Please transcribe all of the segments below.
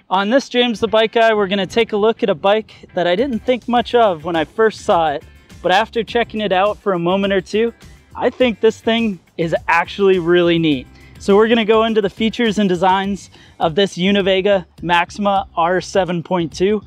On this James the Bike Guy, we're gonna take a look at a bike that I didn't think much of when I first saw it, but after checking it out for a moment or two, I think this thing is actually really neat. So we're gonna go into the features and designs of this Univega Maxima R7.2.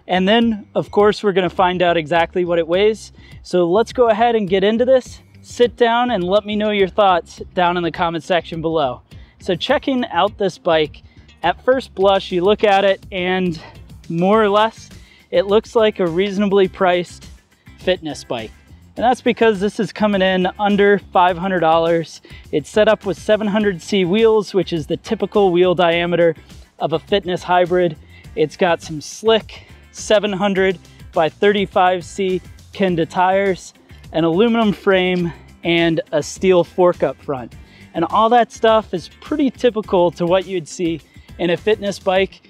And then, of course, we're gonna find out exactly what it weighs. So let's go ahead and get into this. Sit down and let me know your thoughts down in the comment section below. So checking out this bike, at first blush, you look at it and more or less, it looks like a reasonably priced fitness bike. And that's because this is coming in under $500. It's set up with 700C wheels, which is the typical wheel diameter of a fitness hybrid. It's got some slick 700 by 35C Kenda tires, an aluminum frame, and a steel fork up front. And all that stuff is pretty typical to what you'd see in a fitness bike,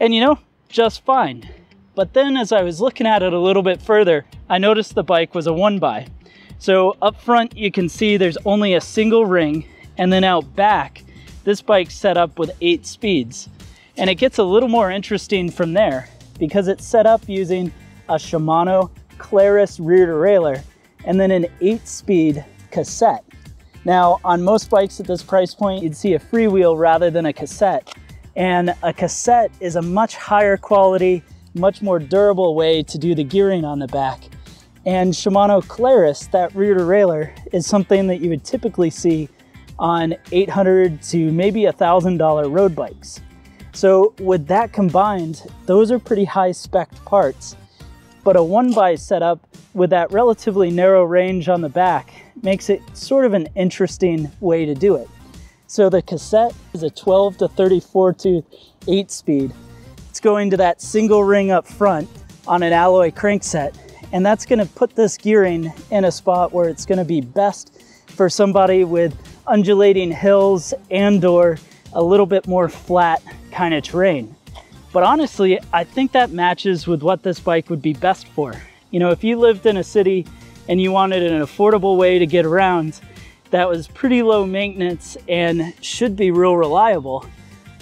and you know, just fine. But then as I was looking at it a little bit further, I noticed the bike was a one by. So up front, you can see there's only a single ring, and then out back, this bike's set up with 8 speeds. And it gets a little more interesting from there because it's set up using a Shimano Claris rear derailleur and then an 8-speed cassette. Now, on most bikes at this price point, you'd see a freewheel rather than a cassette. And a cassette is a much higher quality, much more durable way to do the gearing on the back. And Shimano Claris, that rear derailleur, is something that you would typically see on $800 to maybe $1,000 road bikes. So with that combined, those are pretty high spec parts. But a one by setup with that relatively narrow range on the back makes it sort of an interesting way to do it. So the cassette is a 12 to 34 tooth 8-speed. It's going to that single ring up front on an alloy crankset, and that's going to put this gearing in a spot where it's going to be best for somebody with undulating hills and or a little bit more flat kind of terrain. But honestly, I think that matches with what this bike would be best for. You know, if you lived in a city and you wanted an affordable way to get around that was pretty low maintenance and should be real reliable,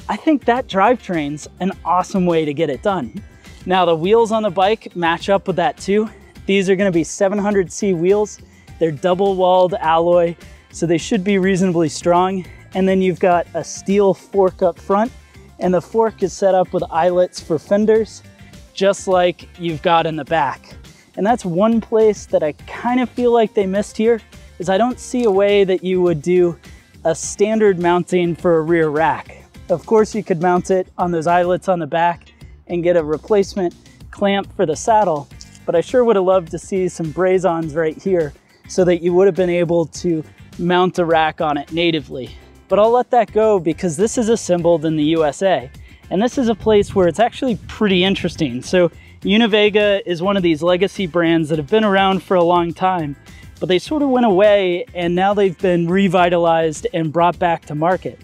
I think that drivetrain's an awesome way to get it done. Now the wheels on the bike match up with that too. These are gonna be 700C wheels. They're double walled alloy, so they should be reasonably strong. And then you've got a steel fork up front, and the fork is set up with eyelets for fenders, just like you've got in the back. And that's one place that I kind of feel like they missed here, is I don't see a way that you would do a standard mounting for a rear rack. Of course, you could mount it on those eyelets on the back and get a replacement clamp for the saddle, but I sure would have loved to see some braze-ons right here so that you would have been able to mount a rack on it natively. But I'll let that go because this is assembled in the USA. And this is a place where it's actually pretty interesting. So Univega is one of these legacy brands that have been around for a long time, but they sort of went away and now they've been revitalized and brought back to market.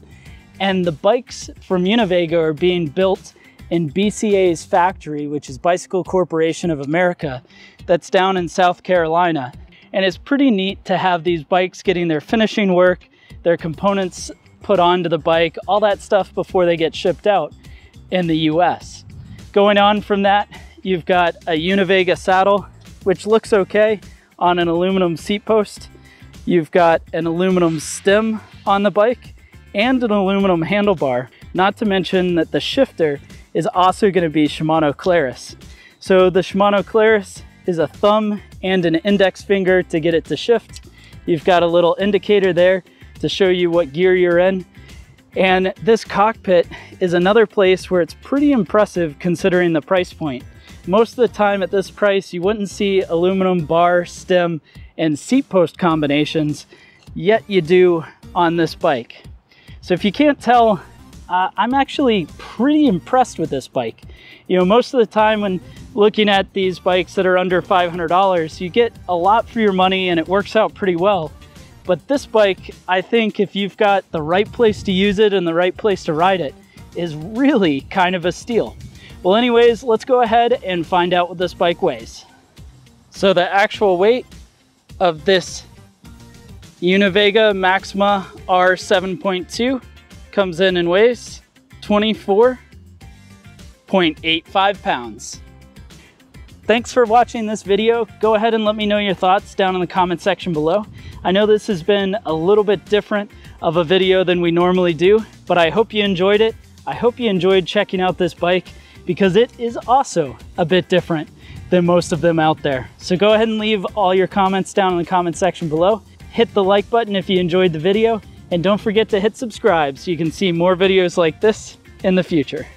And the bikes from Univega are being built in BCA's factory, which is Bicycle Corporation of America, that's down in South Carolina. And it's pretty neat to have these bikes getting their finishing work, their components put onto the bike, all that stuff before they get shipped out in the US. Going on from that, you've got a Univega saddle, which looks okay on an aluminum seat post. You've got an aluminum stem on the bike and an aluminum handlebar, not to mention that the shifter is also going to be Shimano Claris. So the Shimano Claris is a thumb and an index finger to get it to shift. You've got a little indicator there to show you what gear you're in. And this cockpit is another place where it's pretty impressive considering the price point. Most of the time at this price, you wouldn't see aluminum bar, stem, and seat post combinations, yet you do on this bike. So if you can't tell, I'm actually pretty impressed with this bike. You know, most of the time when looking at these bikes that are under $500, you get a lot for your money and it works out pretty well. But this bike, I think if you've got the right place to use it and the right place to ride it, is really kind of a steal. Well, anyways, let's go ahead and find out what this bike weighs. So the actual weight of this Univega Maxima R7.2 comes in and weighs 24 0.85 pounds. Thanks for watching this video. Go ahead and let me know your thoughts down in the comment section below. I know this has been a little bit different of a video than we normally do, but I hope you enjoyed it. I hope you enjoyed checking out this bike because it is also a bit different than most of them out there. So go ahead and leave all your comments down in the comment section below. Hit the like button if you enjoyed the video, and don't forget to hit subscribe so you can see more videos like this in the future.